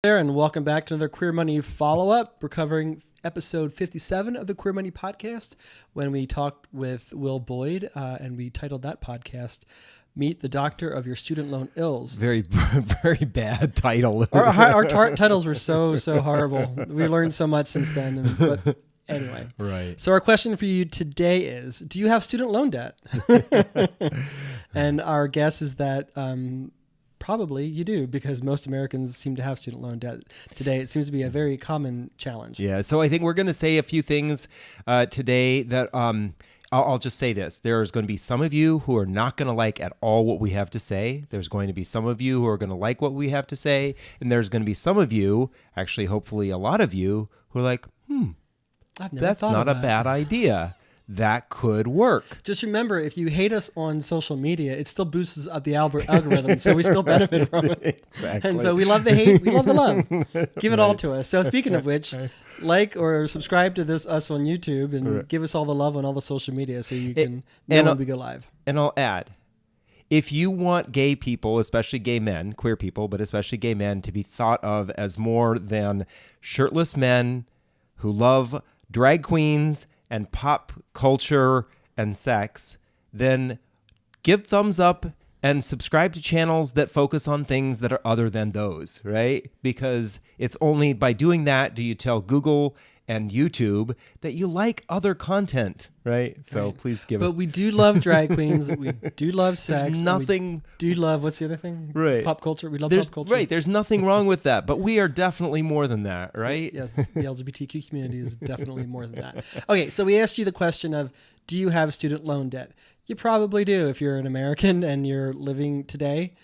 There, and welcome back to another Queer Money follow-up. We're covering episode 57 of the Queer Money podcast when we talked with Will Boyd, and we titled that podcast Meet the Doctor of Your Student Loan Ills. Very bad title. Our titles were so horrible. We learned so much since then, but anyway. Right. So our question for you today is, do you have student loan debt? And our guess is that probably you do, because most Americans seem to have student loan debt today. It seems to be a very common challenge. Yeah, so I think we're going to say a few things today that I'll just say this. There's going to be some of you who are not going to like at all what we have to say. There's going to be some of you who are going to like what we have to say. And there's going to be some of you, actually, hopefully a lot of you, who are like, that's not a bad idea. That could work. Just remember, if you hate us on social media, it still boosts up the algorithm, so we still benefit from it. Exactly. And so we love the hate, we love the love. Give it all to us. So speaking of which, like or subscribe to us on YouTube and give us all the love on all the social media so you can know when we go live. And I'll add, if you want gay people, especially gay men, queer people, but especially gay men, to be thought of as more than shirtless men who love drag queens and pop culture and sex, then give thumbs up and subscribe to channels that focus on things that are other than those, right? Because it's only by doing that do you tell Google and YouTube that you like other content, right? So please give it. But we do love drag queens. We do love sex. There's nothing. We do love, what's the other thing? Right. Pop culture. We love There's, pop culture. Right. There's nothing wrong with that. But we are definitely more than that, right? Yes. The LGBTQ community is definitely more than that. Okay. So we asked you the question of, do you have student loan debt? You probably do if you're an American and you're living today.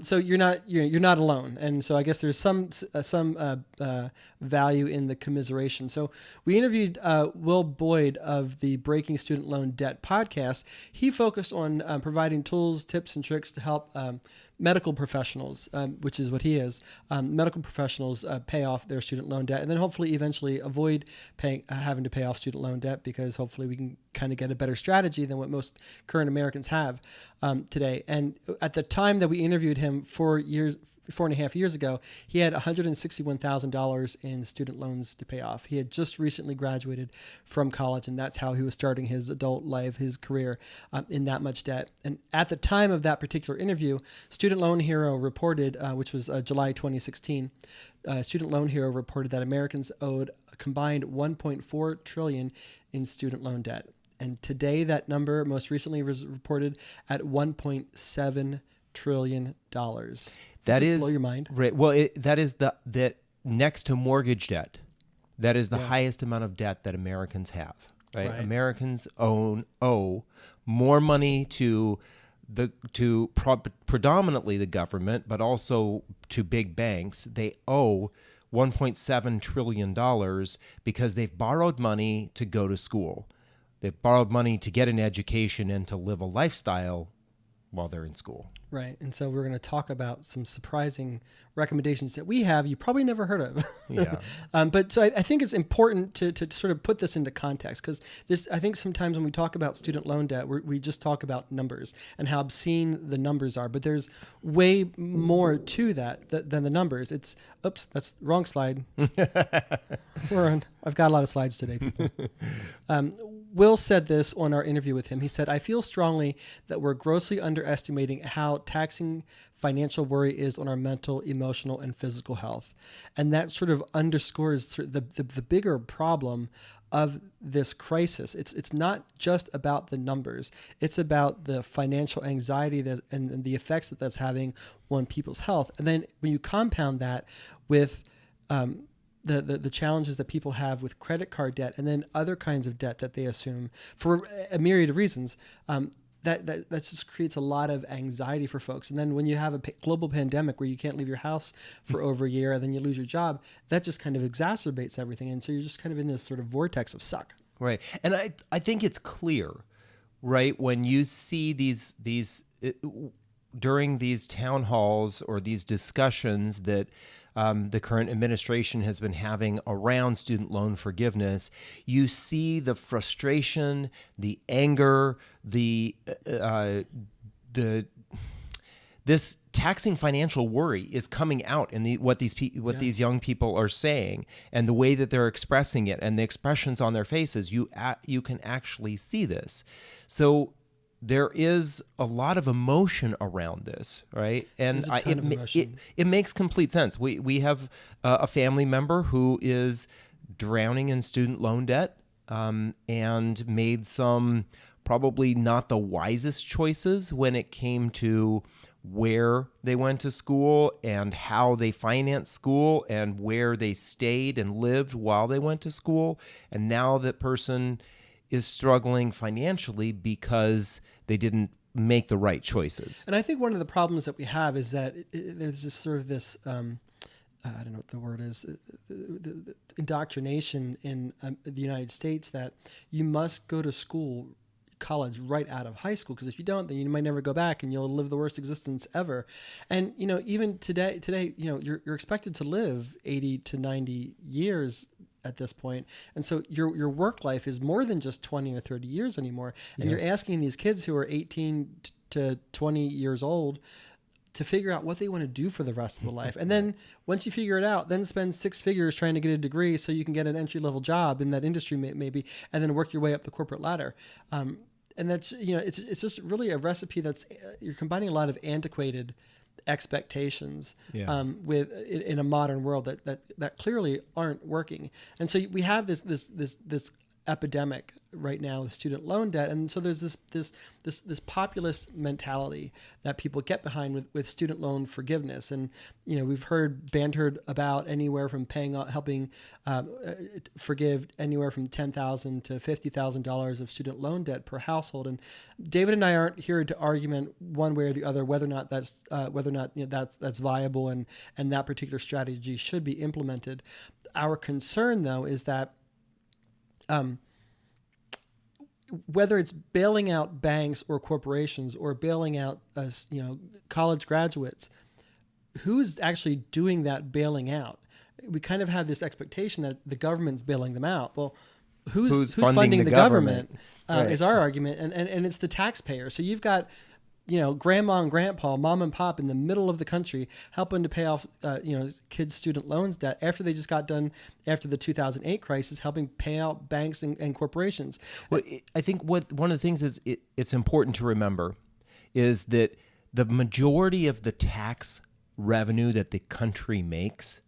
So you're not alone, and so I guess there's some value in the commiseration. So we interviewed Will Boyd of the Breaking Student Loan Debt podcast. He focused on providing tools, tips, and tricks to help medical professionals, which is what he is. Medical professionals pay off their student loan debt, and then hopefully eventually avoid having to pay off student loan debt, because hopefully we can kind of get a better strategy than what most current Americans have today. And at the time that we interviewed him 4.5 years ago, he had $161,000 in student loans to pay off. He had just recently graduated from college, and that's how he was starting his adult life, his career, in that much debt. And at the time of that particular interview, Student Loan Hero reported, which was July 2016, Student Loan Hero reported that Americans owed a combined $1.4 trillion in student loan debt. And today that number most recently was reported at $1.7 trillion. That is blow your mind. Right. Well, that is that next to mortgage debt. That is the highest amount of debt that Americans have. Right. Americans owe more money to predominantly the government, but also to big banks. They owe $1.7 trillion because they've borrowed money to go to school. They've borrowed money to get an education and to live a lifestyle while they're in school. Right. And so we're going to talk about some surprising recommendations that we have you probably never heard of. Yeah. But so I think it's important to sort of put this into context, because I think sometimes when we talk about student loan debt, we just talk about numbers and how obscene the numbers are. But there's way more to that than the numbers. Oops, that's the wrong slide. I've got a lot of slides today, people. Will said this on our interview with him. He said, "I feel strongly that we're grossly underestimating how taxing financial worry is on our mental, emotional, and physical health." And that sort of underscores the bigger problem of this crisis. It's not just about the numbers. It's about the financial anxiety and the effects that's having on people's health. And then when you compound that with the challenges that people have with credit card debt and then other kinds of debt that they assume for a myriad of reasons, that just creates a lot of anxiety for folks. And then when you have a global pandemic where you can't leave your house for over a year and then you lose your job, that just kind of exacerbates everything. And so you're just kind of in this sort of vortex of suck. Right. And I think it's clear, right, when you see these during these town halls or these discussions that the current administration has been having around student loan forgiveness, you see the frustration, the anger, this taxing financial worry is coming out in these young people are saying, and the way that they're expressing it, and the expressions on their faces. You can actually see this. So there is a lot of emotion around this, right? And it makes complete sense. We have a family member who is drowning in student loan debt, and made some probably not the wisest choices when it came to where they went to school and how they financed school and where they stayed and lived while they went to school. And now that person is struggling financially because they didn't make the right choices. And I think one of the problems that we have is that there's this sort of this, I don't know what the word is, the indoctrination in the United States that you must go to college right out of high school, because if you don't, then you might never go back and you'll live the worst existence ever. And even today, you're expected to live 80 to 90 years at this point, and so your work life is more than just 20 or 30 years anymore. And you're asking these kids who are 18 to 20 years old to figure out what they want to do for the rest of the life. And then once you figure it out, then spend 6 figures trying to get a degree so you can get an entry-level job in that industry maybe, and then work your way up the corporate ladder. And that's, it's just really a recipe that's, you're combining a lot of antiquated expectations with in a modern world that clearly aren't working. And so we have this epidemic right now with student loan debt, and so there's this populist mentality that people get behind with student loan forgiveness. And we've bantered about anywhere from helping forgive anywhere from $10,000 to $50,000 of student loan debt per household. And David and I aren't here to argument one way or the other whether or not that's viable and that particular strategy should be implemented. Our concern, though, is that whether it's bailing out banks or corporations or bailing out college graduates, who's actually doing that bailing out? We kind of have this expectation that the government's bailing them out. Well, who's funding the government right. Is our argument, and it's the taxpayer. So you've got grandma and grandpa, mom and pop in the middle of the country helping to pay off, kids' student loans debt after they just got done after the 2008 crisis, helping pay out banks and corporations. Well, I think one of the things is it's important to remember is that the majority of the tax revenue that the country makes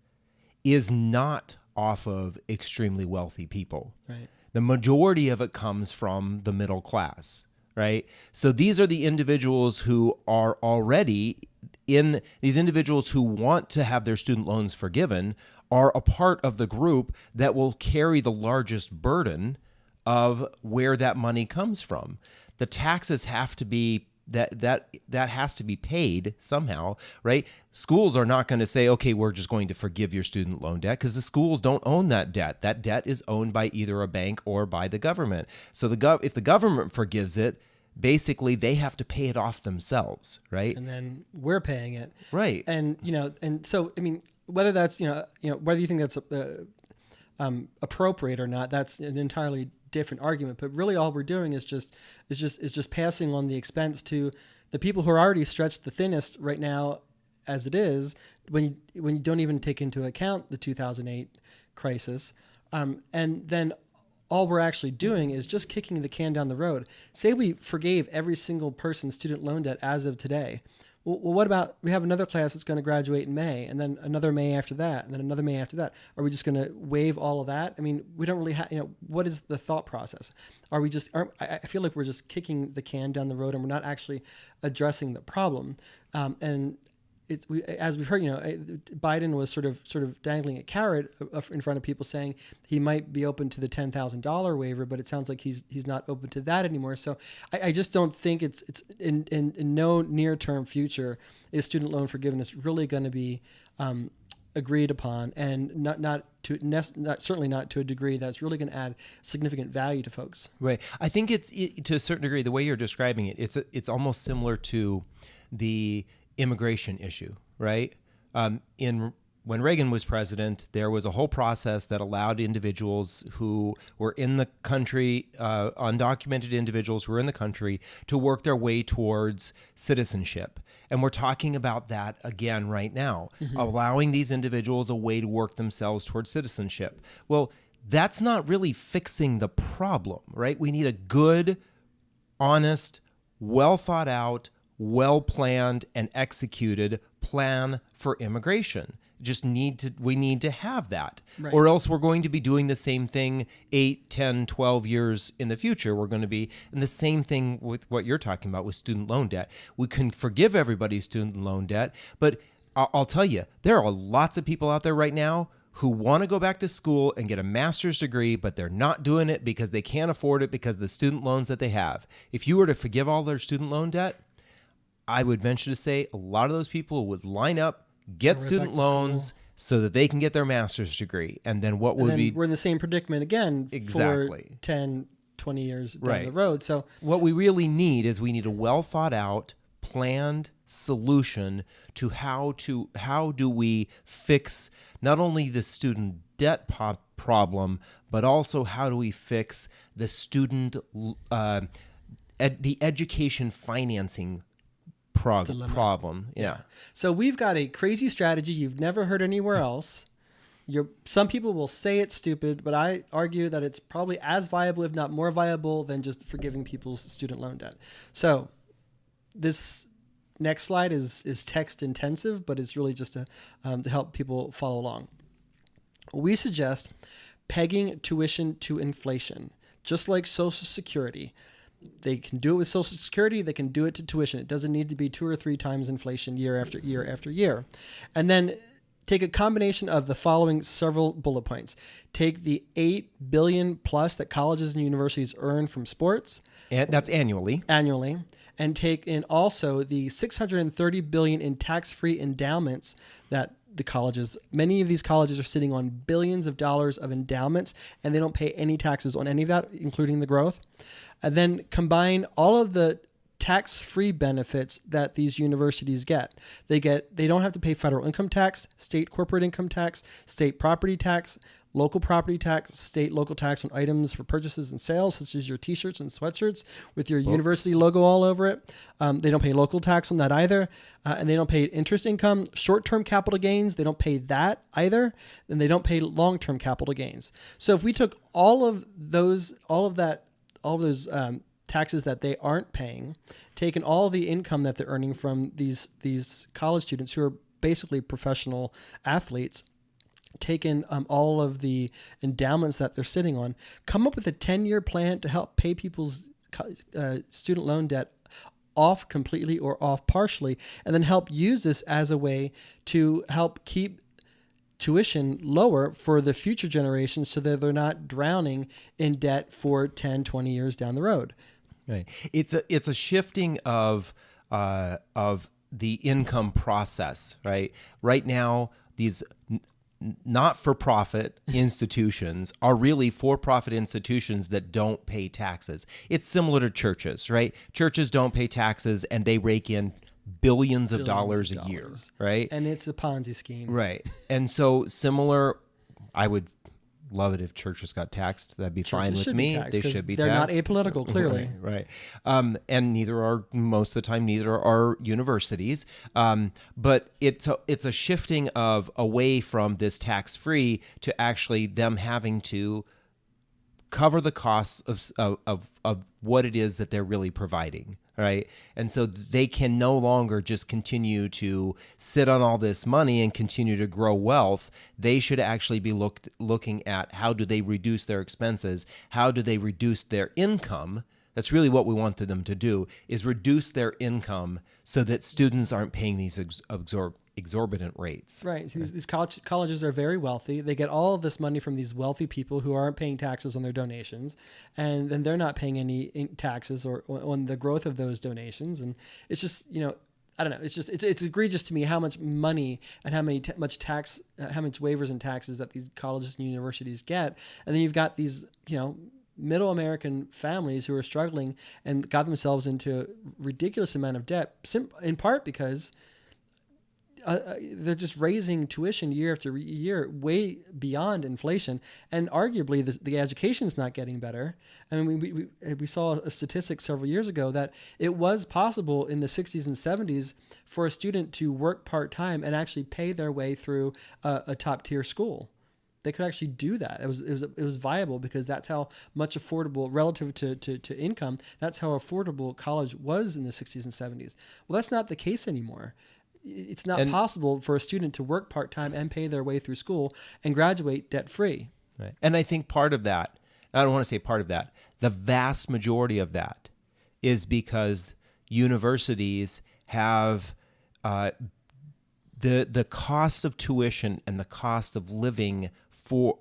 is not off of extremely wealthy people. Right. The majority of it comes from the middle class. Right. So these are the individuals who are already these individuals who want to have their student loans forgiven are a part of the group that will carry the largest burden of where that money comes from. The taxes have to be that has to be paid somehow, right? Schools are not going to say, okay, we're just going to forgive your student loan debt, because the schools don't own that debt. That debt is owned by either a bank or by the government. So if the government forgives it, basically they have to pay it off themselves, right? And then we're paying it, right? And and so I mean, whether that's whether you think that's appropriate or not, that's an entirely different argument. But really, all we're doing is just passing on the expense to the people who are already stretched the thinnest right now, as it is. When you don't even take into account the 2008 crisis, and then all we're actually doing is just kicking the can down the road. Say we forgave every single person's student loan debt as of today. Well, what about, we have another class that's going to graduate in May, and then another May after that, and then another May after that. Are we just going to waive all of that? I mean, we don't really have, what is the thought process? I feel like we're just kicking the can down the road, and we're not actually addressing the problem. And as we've heard, Biden was sort of dangling a carrot in front of people, saying he might be open to the $10,000 waiver, but it sounds like he's not open to that anymore. So I just don't think it's in no near term future is student loan forgiveness really going to be agreed upon, and certainly not to a degree that's really going to add significant value to folks. Right. I think it's to a certain degree, the way you're describing it, it's almost similar to the immigration issue, right? In when Reagan was president, there was a whole process that allowed individuals who were in the country, undocumented individuals who were in the country, to work their way towards citizenship. And we're talking about that again right now, allowing these individuals a way to work themselves towards citizenship. Well, that's not really fixing the problem, right? We need a good, honest, well thought out, well planned, and executed plan for immigration. We need to have that, Right. or else we're going to be doing the same thing 8, 10, 12 years in the future. We're going to be in the same thing with what you're talking about with student loan debt. We can forgive everybody's student loan debt, but I'll tell you, there are lots of people out there right now who want to go back to school and get a master's degree, but they're not doing it because they can't afford it because of the student loans that they have. If you were to forgive all their student loan debt, I would venture to say a lot of those people would line up, get student loans so that they can get their master's degree. And then we're in the same predicament again exactly for 10, 20 years down the road. So what we really need is we need a well thought out, planned solution to how do we fix not only the student debt problem, but also how do we fix the student the education financing problem. Yeah. So we've got a crazy strategy you've never heard anywhere else. Some people will say it's stupid, but I argue that it's probably as viable, if not more viable, than just forgiving people's student loan debt. So this next slide is text intensive, but it's really just to help people follow along. We suggest pegging tuition to inflation, just like Social Security. They can do it with Social Security. They can do it to tuition. It doesn't need to be 2 or 3 times inflation year after year after year. And then take a combination of the following several bullet points. Take the $8 billion plus that colleges and universities earn from sports. And that's annually. And take in also the $630 billion in tax-free endowments that many of these colleges are sitting on billions of dollars of endowments, and they don't pay any taxes on any of that, including the growth. And then combine all of the tax-free benefits that these universities get. They don't have to pay federal income tax, state corporate income tax, state property tax, local property tax, state local tax on items for purchases and sales, such as your t-shirts and sweatshirts with your university logo all over it. They don't pay local tax on that either. And they don't pay interest income, short-term capital gains. They don't pay that either. And they don't pay long-term capital gains. So if we took all of those taxes that they aren't paying, taken all the income that they're earning from these college students who are basically professional athletes, taken all of the endowments that they're sitting on, come up with a 10-year plan to help pay people's student loan debt off completely or off partially, and then help use this as a way to help keep tuition lower for the future generations so that they're not drowning in debt for 10, 20 years down the road. Right. It's a shifting of the income process, right? Right now, these not-for-profit institutions are really for-profit institutions that don't pay taxes. It's similar to churches, right? Churches don't pay taxes and they rake in billions of dollars a year, right? And it's a Ponzi scheme. Right. And so similar, I would love it if churches got taxed. That'd be fine with me. They should be taxed. They're not apolitical, clearly. Right. And most of the time, neither are universities. But it's a shifting of away from this tax-free to actually them having to cover the costs of what it is that they're really providing, right? And so they can no longer just continue to sit on all this money and continue to grow wealth. They should actually be looking at how do they reduce their expenses? How do they reduce their income? That's really what we wanted them to do, is reduce their income so that students aren't paying these exorbitant rates. Right. So these colleges are very wealthy. They get all of this money from these wealthy people who aren't paying taxes on their donations, and then they're not paying any taxes or on the growth of those donations. And it's just, I don't know. It's egregious to me how much money and how much waivers and taxes that these colleges and universities get. And then you've got these, middle American families who are struggling and got themselves into a ridiculous amount of debt, in part because they're just raising tuition year after year, way beyond inflation, and arguably the education's not getting better. I mean, we saw a statistic several years ago that it was possible in the 60s and 70s for a student to work part-time and actually pay their way through a top-tier school. They could actually do that. It was viable because that's how much affordable relative to income. That's how affordable college was in the 60s and 70s. Well, that's not the case anymore. It's not possible for a student to work part-time and pay their way through school and graduate debt-free. Right. And I think part of that, I don't want to say part of that, the vast majority of that is universities have the cost of tuition and the cost of living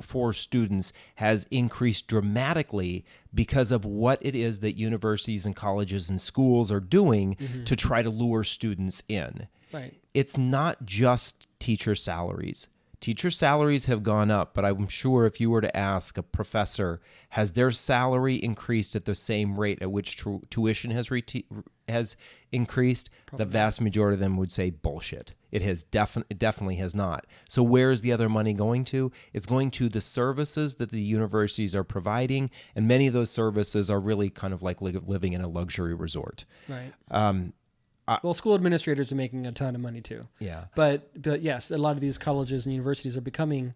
for students has increased dramatically because of what it is that universities and colleges and schools are doing to try to lure students in. Right. It's not just teacher salaries. Teacher salaries have gone up, but I'm sure if you were to ask a professor, has their salary increased at the same rate at which tuition has increased? Probably. The vast majority of them would say bullshit. It definitely has not. So where is the other money going to? It's going to the services that the universities are providing, and many of those services are really kind of like living in a luxury resort. Right. Well, school administrators are making a ton of money too. Yeah. But yes, a lot of these colleges and universities are becoming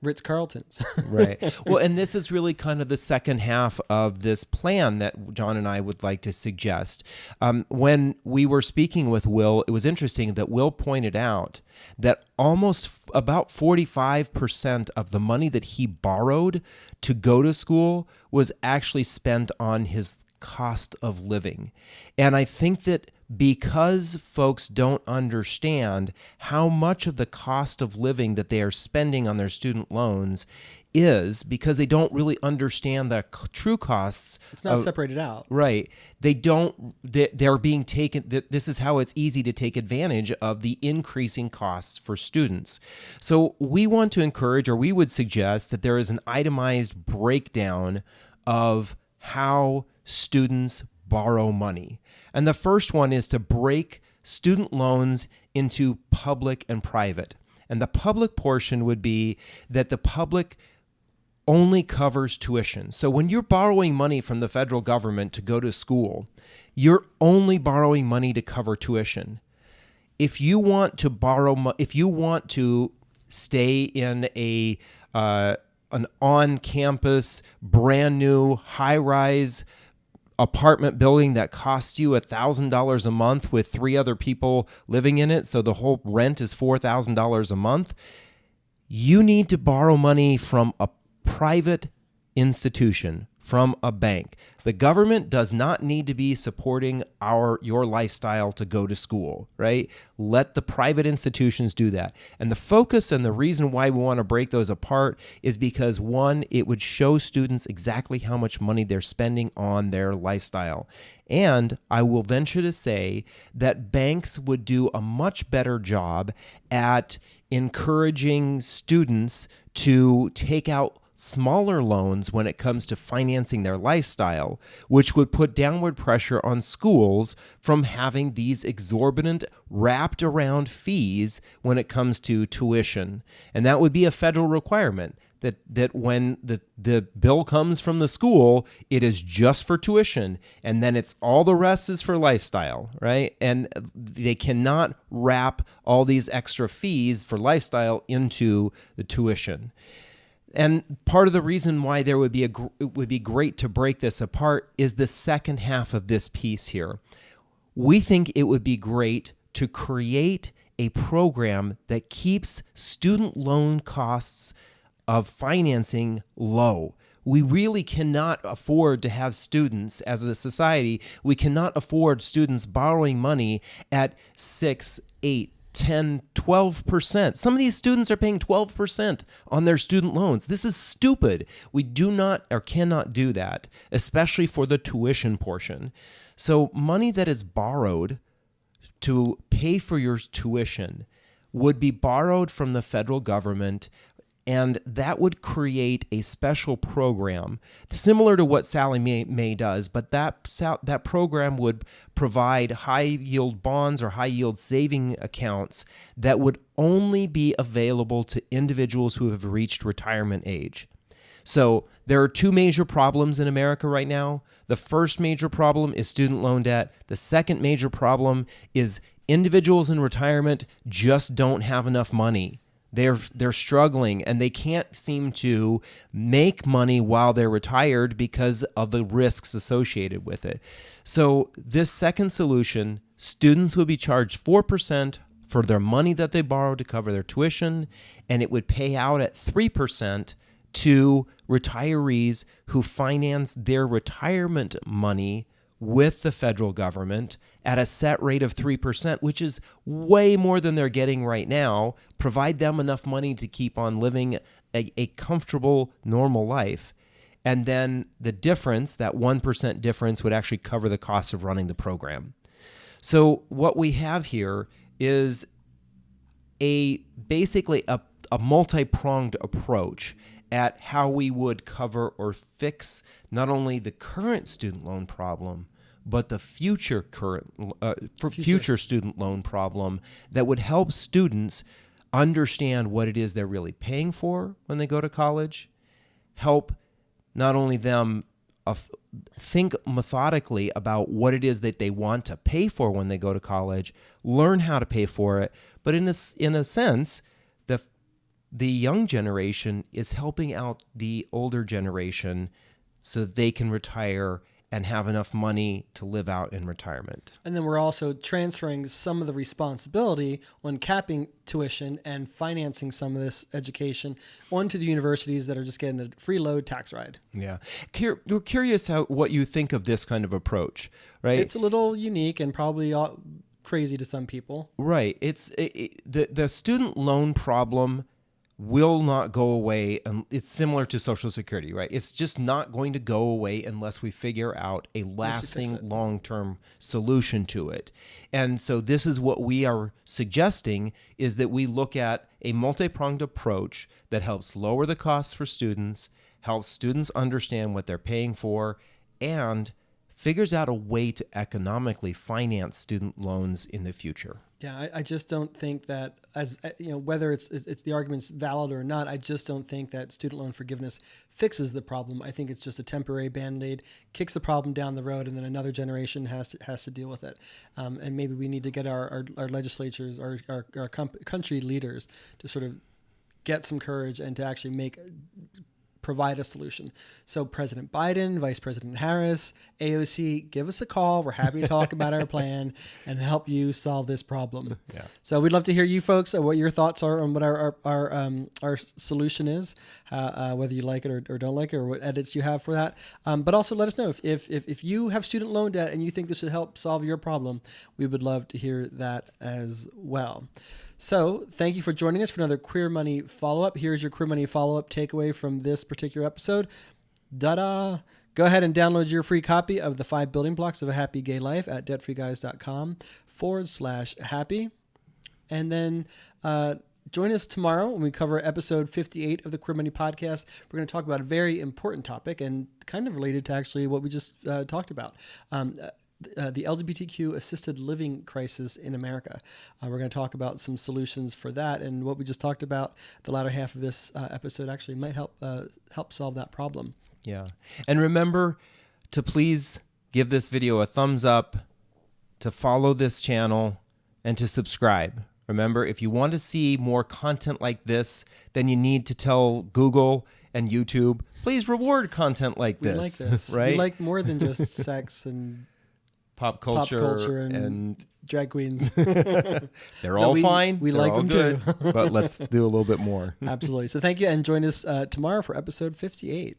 Ritz-Carltons. Right. Well, and this is really kind of the second half of this plan that John and I would like to suggest. When we were speaking with Will, it was interesting that Will pointed out that almost about 45% of the money that he borrowed to go to school was actually spent on his cost of living. And I think that because folks don't understand how much of the cost of living that they are spending on their student loans is, because they don't really understand the true costs. It's not separated out. Right. They're being taken. This is how it's easy to take advantage of the increasing costs for students. So we want to encourage, or we would suggest, that there is an itemized breakdown of how students borrow money. And the first one is to break student loans into public and private. And the public portion would be that the public only covers tuition. So when you're borrowing money from the federal government to go to school, you're only borrowing money to cover tuition. If you want to stay in an on-campus, brand new, high-rise apartment building that costs you $1,000 a month with 3 other people living in it, so the whole rent is $4,000 a month, you need to borrow money from a private institution, from a bank. The government does not need to be supporting your lifestyle to go to school, right? Let the private institutions do that. And the focus and the reason why we want to break those apart is because, one, it would show students exactly how much money they're spending on their lifestyle. And I will venture to say that banks would do a much better job at encouraging students to take out smaller loans when it comes to financing their lifestyle, which would put downward pressure on schools from having these exorbitant wrapped around fees when it comes to tuition. And that would be a federal requirement that when the bill comes from the school, it is just for tuition, and then it's all the rest is for lifestyle, right? And they cannot wrap all these extra fees for lifestyle into the tuition. And part of the reason why it would be great to break this apart is the second half of this piece here. We think it would be great to create a program that keeps student loan costs of financing low. We really cannot afford to have students, as a society, we cannot afford students borrowing money at 6, 8, 10, 12%. Some of these students are paying 12% on their student loans. This is stupid. We do not or cannot do that, especially for the tuition portion. So money that is borrowed to pay for your tuition would be borrowed from the federal government And that would create a special program similar to what Sallie Mae does, but that program would provide high-yield bonds or high-yield saving accounts that would only be available to individuals who have reached retirement age. So there are two major problems in America right now. The first major problem is student loan debt. The second major problem is individuals in retirement just don't have enough money. They're struggling, and they can't seem to make money while they're retired because of the risks associated with it. So this second solution, students would be charged 4% for their money that they borrowed to cover their tuition, and it would pay out at 3% to retirees who finance their retirement money with the federal government at a set rate of 3%, which is way more than they're getting right now, provide them enough money to keep on living a comfortable, normal life. And then the difference, that 1% difference, would actually cover the cost of running the program. So what we have here is basically a multi-pronged approach at how we would cover or fix not only the current student loan problem, but the future student loan problem that would help students understand what it is they're really paying for when they go to college, help not only them think methodically about what it is that they want to pay for when they go to college, learn how to pay for it, but in a sense, the young generation is helping out the older generation so they can retire and have enough money to live out in retirement. And then we're also transferring some of the responsibility on capping tuition and financing some of this education onto the universities that are just getting a free load tax ride. Yeah. We're curious what you think of this kind of approach, right? It's a little unique and probably crazy to some people. Right. The student loan problem will not go away. It's similar to Social Security, right? It's just not going to go away unless we figure out a lasting long-term solution to it. And so this is what we are suggesting, is that we look at a multi-pronged approach that helps lower the costs for students, helps students understand what they're paying for, and figures out a way to economically finance student loans in the future. Yeah, I just don't think that, as you know, whether it's the argument's valid or not, I just don't think that student loan forgiveness fixes the problem. I think it's just a temporary Band-Aid, kicks the problem down the road, and then another generation has to deal with it. And maybe we need to get our legislatures, our country leaders to sort of get some courage and to actually provide a solution. So President Biden, Vice President Harris, AOC, give us a call. We're happy to talk about our plan and help you solve this problem. Yeah. So we'd love to hear you folks, what your thoughts are on what our solution is, whether you like it or don't like it, or what edits you have for that. But also let us know if you have student loan debt and you think this should help solve your problem. We would love to hear that as well. So thank you for joining us for another Queer Money follow-up. Here's your Queer Money follow-up takeaway from this particular episode. Da-da! Go ahead and download your free copy of the 5 Building Blocks of a Happy Gay Life at debtfreeguys.com/happy. And then join us tomorrow when we cover episode 58 of the Queer Money podcast. We're going to talk about a very important topic and kind of related to actually what we just talked about. The LGBTQ assisted living crisis in America. We're going to talk about some solutions for that, and what we just talked about, the latter half of this episode, actually might help solve that problem. Yeah. And remember to please give this video a thumbs up, to follow this channel, and to subscribe. Remember, if you want to see more content like this, then you need to tell Google and YouTube, please reward content like this. We like this. Right? We like more than just sex and pop culture and drag queens. They're all fine. We They're like all them good, too. but let's do a little bit more. Absolutely. So thank you, and join us tomorrow for episode 58.